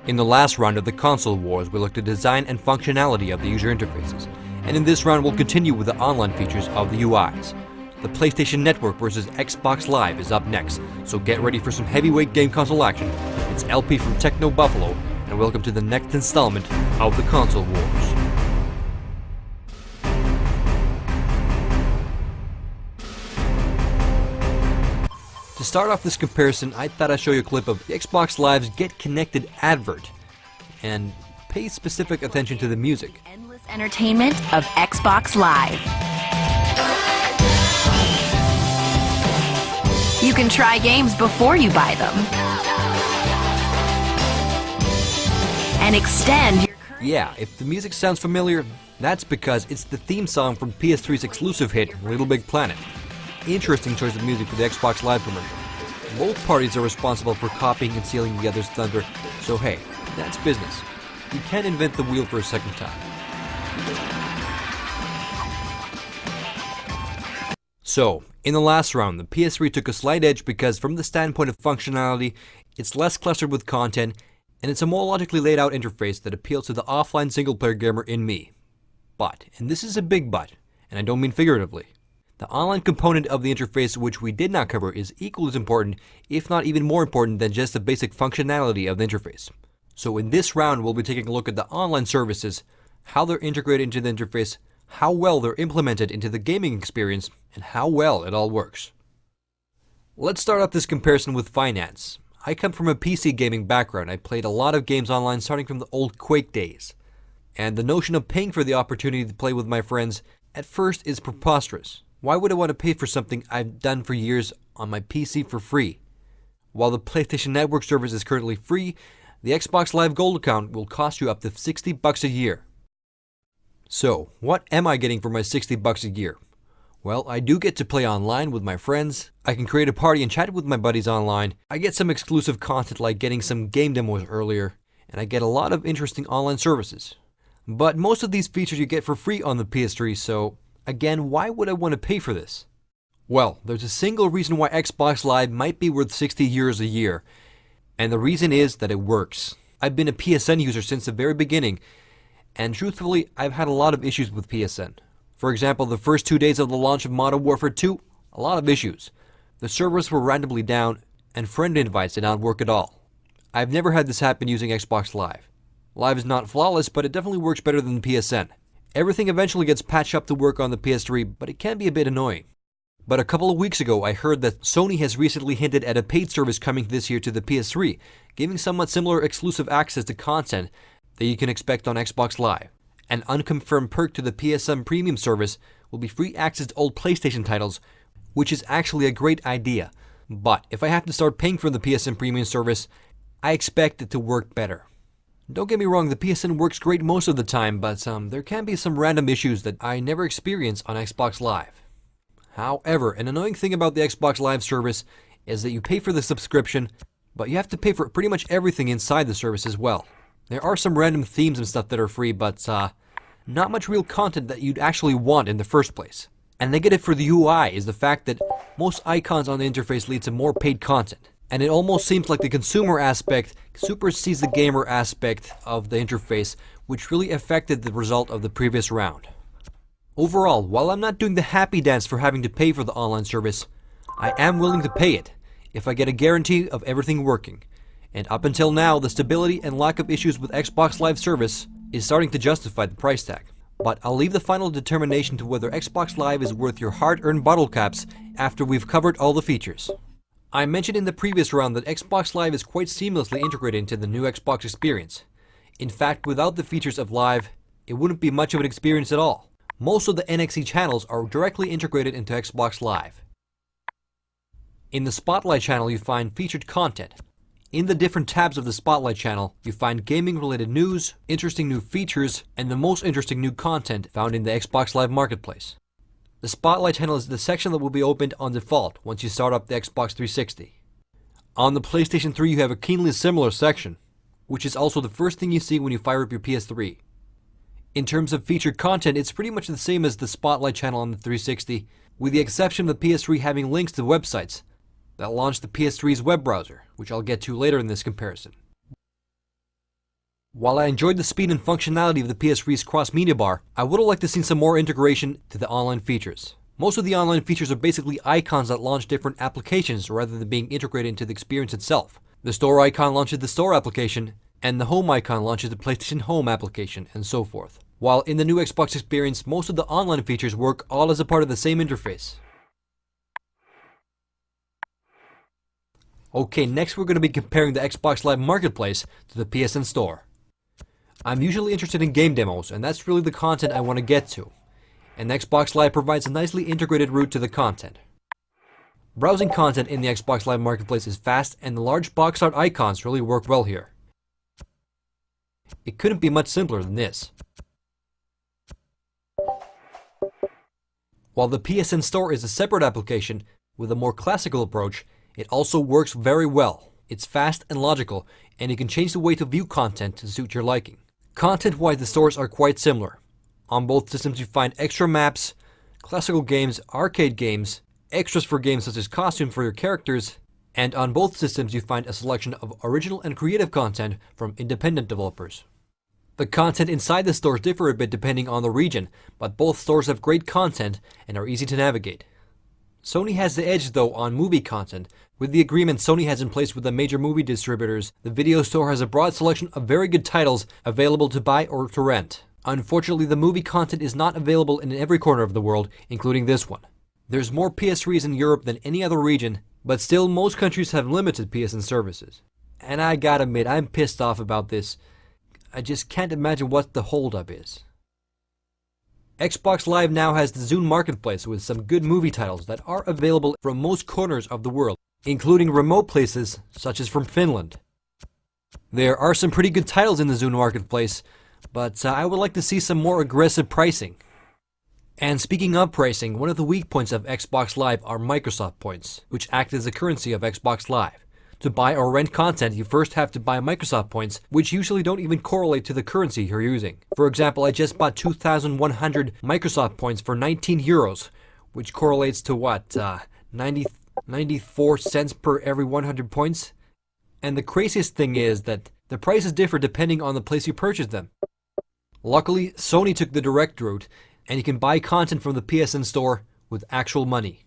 In the last round of the console wars, we looked at design and functionality of the user interfaces, and in this round we'll continue with the online features of the UIs. The PlayStation Network versus Xbox Live is up next, so get ready for some heavyweight game console action. It's LP from Techno Buffalo, and welcome to the next installment of the console wars. To start off this comparison, I thought I'd show you a clip of the Xbox Live's Get Connected advert, and pay specific attention to the music. Endless entertainment of Xbox Live. You can try games before you buy them. And extend your current... Yeah, if the music sounds familiar, that's because it's the theme song from PS3's exclusive hit, Little Big Planet. Interesting choice of music for the Xbox Live commercial. Both parties are responsible for copying and stealing the other's thunder, so hey, that's business. You can't invent the wheel for a second time. So, in the last round, the PS3 took a slight edge because from the standpoint of functionality, it's less clustered with content, and it's a more logically laid out interface that appeals to the offline single-player gamer in me. But, and this is a big but, and I don't mean figuratively, the online component of the interface, which we did not cover, is equally as important, if not even more important than just the basic functionality of the interface. So in this round, we'll be taking a look at the online services, how they're integrated into the interface, how well they're implemented into the gaming experience, and how well it all works. Let's start off this comparison with finance. I come from a PC gaming background. I played a lot of games online starting from the old Quake days. And the notion of paying for the opportunity to play with my friends at first is preposterous. Why would I want to pay for something I've done for years on my PC for free? While the PlayStation Network service is currently free, the Xbox Live Gold account will cost you up to $60 a year. So, what am I getting for my $60 a year? Well, I do get to play online with my friends, I can create a party and chat with my buddies online, I get some exclusive content like getting some game demos earlier, and I get a lot of interesting online services. But most of these features you get for free on the PS3, so again, why would I want to pay for this? Well, there's a single reason why Xbox Live might be worth €60 a year, and the reason is that it works. I've been a PSN user since the very beginning, and truthfully, I've had a lot of issues with PSN. For example, the first 2 days of the launch of Modern Warfare 2, a lot of issues. The servers were randomly down, and friend invites did not work at all. I've never had this happen using Xbox Live. Live is not flawless, but it definitely works better than PSN. Everything eventually gets patched up to work on the PS3, but it can be a bit annoying. But a couple of weeks ago, I heard that Sony has recently hinted at a paid service coming this year to the PS3, giving somewhat similar exclusive access to content that you can expect on Xbox Live. An unconfirmed perk to the PSN Premium service will be free access to old PlayStation titles, which is actually a great idea. But if I have to start paying for the PSN Premium service, I expect it to work better. Don't get me wrong, the PSN works great most of the time, but there can be some random issues that I never experience on Xbox Live. However, an annoying thing about the Xbox Live service is that you pay for the subscription, but you have to pay for pretty much everything inside the service as well. There are some random themes and stuff that are free, but not much real content that you'd actually want in the first place. A negative for the UI is the fact that most icons on the interface lead to more paid content. And it almost seems like the consumer aspect supersedes the gamer aspect of the interface, which really affected the result of the previous round. Overall, while I'm not doing the happy dance for having to pay for the online service, I am willing to pay it if I get a guarantee of everything working. And up until now, the stability and lack of issues with Xbox Live service is starting to justify the price tag. But I'll leave the final determination to whether Xbox Live is worth your hard-earned bottle caps after we've covered all the features. I mentioned in the previous round that Xbox Live is quite seamlessly integrated into the new Xbox experience. In fact, without the features of Live, it wouldn't be much of an experience at all. Most of the NXE channels are directly integrated into Xbox Live. In the Spotlight channel, you find featured content. In the different tabs of the Spotlight channel, you find gaming-related news, interesting new features, and the most interesting new content found in the Xbox Live Marketplace. The Spotlight channel is the section that will be opened on default once you start up the Xbox 360. On the PlayStation 3 you have a keenly similar section, which is also the first thing you see when you fire up your PS3. In terms of featured content, it's pretty much the same as the Spotlight channel on the 360, with the exception of the PS3 having links to websites that launch the PS3's web browser, which I'll get to later in this comparison. While I enjoyed the speed and functionality of the PS3's cross-media bar, I would have liked to see some more integration to the online features. Most of the online features are basically icons that launch different applications rather than being integrated into the experience itself. The store icon launches the store application, and the home icon launches the PlayStation Home application, and so forth. While in the new Xbox experience, most of the online features work all as a part of the same interface. Okay, next we're going to be comparing the Xbox Live Marketplace to the PSN Store. I'm usually interested in game demos, and that's really the content I want to get to. And Xbox Live provides a nicely integrated route to the content. Browsing content in the Xbox Live Marketplace is fast, and the large box art icons really work well here. It couldn't be much simpler than this. While the PSN Store is a separate application with a more classical approach, it also works very well. It's fast and logical, and you can change the way to view content to suit your liking. Content-wise, the stores are quite similar. On both systems you find extra maps, classical games, arcade games, extras for games such as costumes for your characters, and on both systems you find a selection of original and creative content from independent developers. The content inside the stores differ a bit depending on the region, but both stores have great content and are easy to navigate. Sony has the edge though on movie content. With the agreement Sony has in place with the major movie distributors, the video store has a broad selection of very good titles available to buy or to rent. Unfortunately, the movie content is not available in every corner of the world, including this one. There's more PS3s in Europe than any other region, but still most countries have limited PSN services. And I gotta admit, I'm pissed off about this. I just can't imagine what the holdup is. Xbox Live now has the Zune Marketplace with some good movie titles that are available from most corners of the world, including remote places such as from Finland. There are some pretty good titles in the Zune Marketplace, but I would like to see some more aggressive pricing. And speaking of pricing, one of the weak points of Xbox Live are Microsoft points, which act as the currency of Xbox Live. To buy or rent content, you first have to buy Microsoft points, which usually don't even correlate to the currency you're using. For example, I just bought 2,100 Microsoft points for 19 euros, which correlates to what, 94 cents per every 100 points? And the craziest thing is that the prices differ depending on the place you purchase them. Luckily, Sony took the direct route, and you can buy content from the PSN Store with actual money.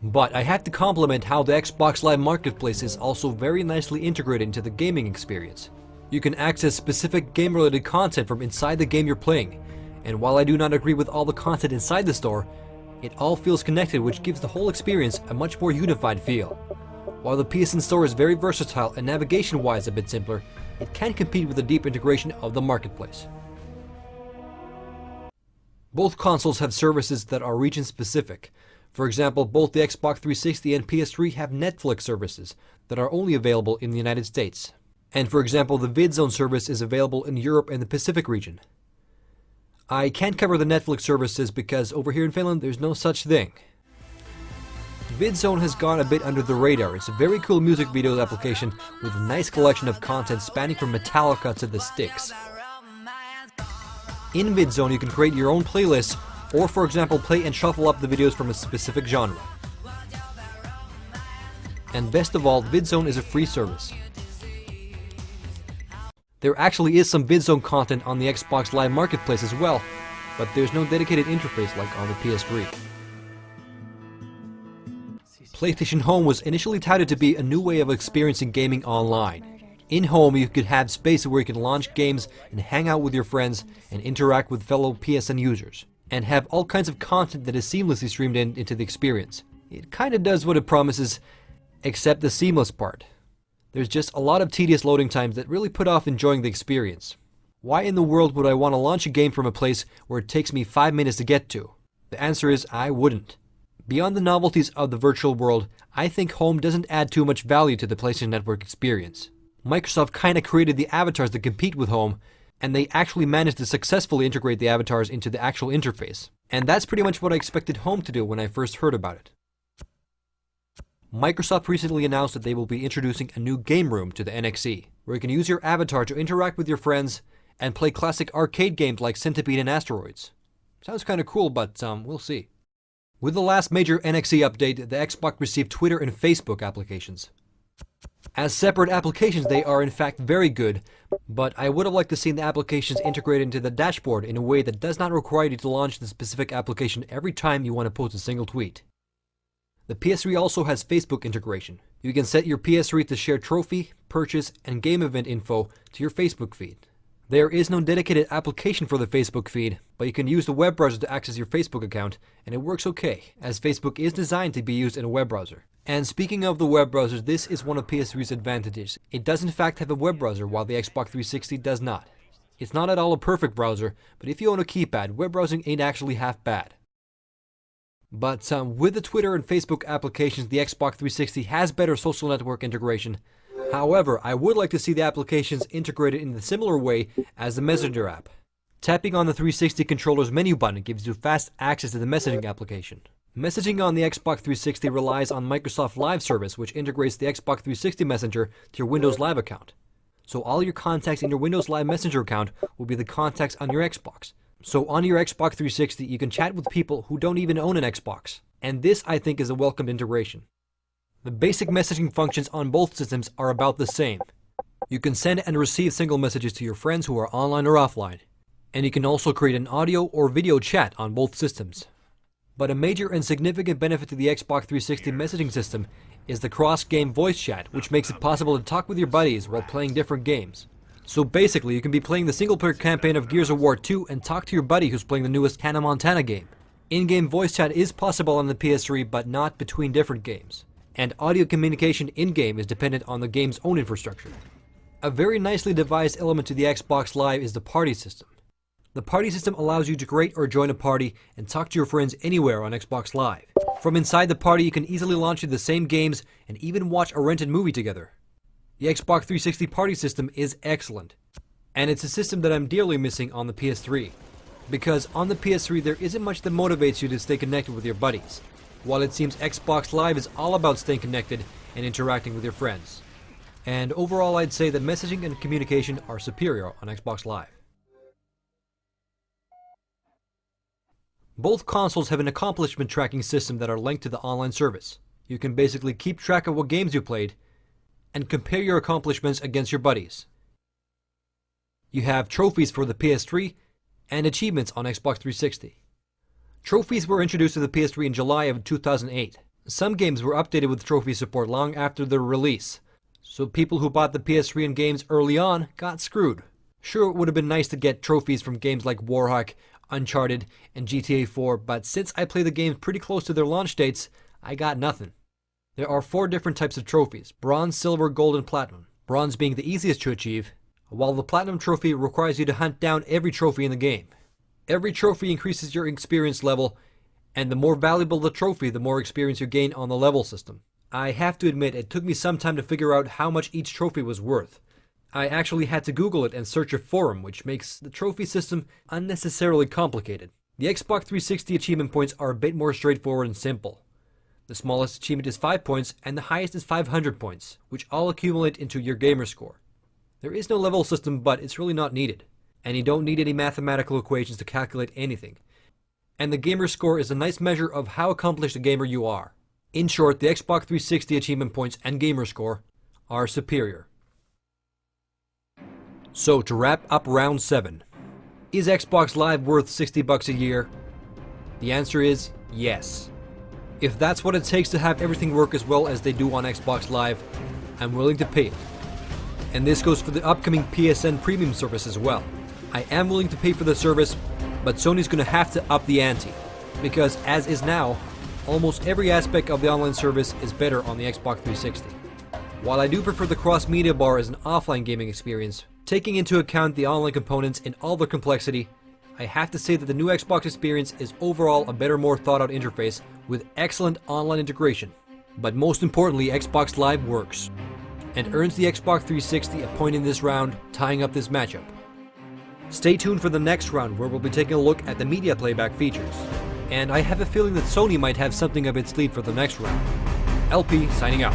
But I have to compliment how the Xbox Live Marketplace is also very nicely integrated into the gaming experience. You can access specific game-related content from inside the game you're playing, and while I do not agree with all the content inside the store, it all feels connected, which gives the whole experience a much more unified feel. While the PSN Store is very versatile and navigation-wise a bit simpler, it can compete with the deep integration of the marketplace. Both consoles have services that are region-specific. For example, both the Xbox 360 and PS3 have Netflix services that are only available in the United States. And for example, the VidZone service is available in Europe and the Pacific region. I can't cover the Netflix services because over here in Finland there's no such thing. VidZone has gone a bit under the radar. It's a very cool music video application with a nice collection of content spanning from Metallica to the Styx. In VidZone you can create your own playlists, or for example play and shuffle up the videos from a specific genre. And best of all, VidZone is a free service. There actually is some VidZone content on the Xbox Live Marketplace as well, but there's no dedicated interface like on the PS3. PlayStation Home was initially touted to be a new way of experiencing gaming online. In Home, you could have space where you can launch games and hang out with your friends and interact with fellow PSN users, and have all kinds of content that is seamlessly streamed into the experience. It kinda does what it promises, except the seamless part. There's just a lot of tedious loading times that really put off enjoying the experience. Why in the world would I want to launch a game from a place where it takes me 5 minutes to get to? The answer is I wouldn't. Beyond the novelties of the virtual world, I think Home doesn't add too much value to the PlayStation Network experience. Microsoft kinda created the avatars that compete with Home, and they actually managed to successfully integrate the avatars into the actual interface. And that's pretty much what I expected Home to do when I first heard about it. Microsoft recently announced that they will be introducing a new game room to the NXE, where you can use your avatar to interact with your friends and play classic arcade games like Centipede and Asteroids. Sounds kinda cool, but we'll see. With the last major NXE update, the Xbox received Twitter and Facebook applications. As separate applications, they are in fact very good, but I would have liked to see the applications integrated into the dashboard in a way that does not require you to launch the specific application every time you want to post a single tweet. The PS3 also has Facebook integration. You can set your PS3 to share trophy, purchase, and game event info to your Facebook feed. There is no dedicated application for the Facebook feed, but you can use the web browser to access your Facebook account, and it works okay, as Facebook is designed to be used in a web browser. And speaking of the web browser, this is one of PS3's advantages. It does in fact have a web browser, while the Xbox 360 does not. It's not at all a perfect browser, but if you own a keypad, web browsing ain't actually half bad. But with the Twitter and Facebook applications, the Xbox 360 has better social network integration. However, I would like to see the applications integrated in a similar way as the Messenger app. Tapping on the 360 controller's menu button gives you fast access to the messaging application. Messaging on the Xbox 360 relies on Microsoft Live service, which integrates the Xbox 360 Messenger to your Windows Live account. So all your contacts in your Windows Live Messenger account will be the contacts on your Xbox. So on your Xbox 360, you can chat with people who don't even own an Xbox. And this, I think, is a welcomed integration. The basic messaging functions on both systems are about the same. You can send and receive single messages to your friends who are online or offline. And you can also create an audio or video chat on both systems. But a major and significant benefit to the Xbox 360 messaging system is the cross-game voice chat, which makes it possible to talk with your buddies while playing different games. So basically, you can be playing the single-player campaign of Gears of War 2 and talk to your buddy who's playing the newest Hannah Montana game. In-game voice chat is possible on the PS3, but not between different games. And audio communication in-game is dependent on the game's own infrastructure. A very nicely devised element to the Xbox Live is the party system. The party system allows you to create or join a party and talk to your friends anywhere on Xbox Live. From inside the party, you can easily launch into the same games and even watch a rented movie together. The Xbox 360 party system is excellent, and it's a system that I'm dearly missing on the PS3. Because on the PS3 there isn't much that motivates you to stay connected with your buddies, while it seems Xbox Live is all about staying connected and interacting with your friends. And overall, I'd say that messaging and communication are superior on Xbox Live. Both consoles have an accomplishment tracking system that are linked to the online service. You can basically keep track of what games you played and compare your accomplishments against your buddies. You have trophies for the PS3 and achievements on Xbox 360. Trophies were introduced to the PS3 in July of 2008. Some games were updated with trophy support long after their release, so people who bought the PS3 and games early on got screwed. Sure, it would have been nice to get trophies from games like Warhawk, Uncharted, and GTA 4, but since I play the games pretty close to their launch dates, I got nothing. There are 4 different types of trophies: Bronze, Silver, Gold, and Platinum. Bronze being the easiest to achieve, while the Platinum trophy requires you to hunt down every trophy in the game. Every trophy increases your experience level, and the more valuable the trophy, the more experience you gain on the level system. I have to admit, it took me some time to figure out how much each trophy was worth. I actually had to Google it and search a forum, which makes the trophy system unnecessarily complicated. The Xbox 360 achievement points are a bit more straightforward and simple. The smallest achievement is 5 points, and the highest is 500 points, which all accumulate into your gamer score. There is no level system, but it's really not needed, and you don't need any mathematical equations to calculate anything. And the gamer score is a nice measure of how accomplished a gamer you are. In short, the Xbox 360 achievement points and gamer score are superior. So to wrap up round 7, is Xbox Live worth $60 a year? The answer is yes. If that's what it takes to have everything work as well as they do on Xbox Live, I'm willing to pay it. And this goes for the upcoming PSN Premium service as well. I am willing to pay for the service, but Sony's gonna have to up the ante, because as is now, almost every aspect of the online service is better on the Xbox 360. While I do prefer the cross-media bar as an offline gaming experience, taking into account the online components in all their complexity, I have to say that the new Xbox experience is overall a better, more thought-out interface with excellent online integration. But most importantly, Xbox Live works, and earns the Xbox 360 a point in this round, tying up this matchup. Stay tuned for the next round, where we'll be taking a look at the media playback features. And I have a feeling that Sony might have something up its sleeve for the next round. LP signing out.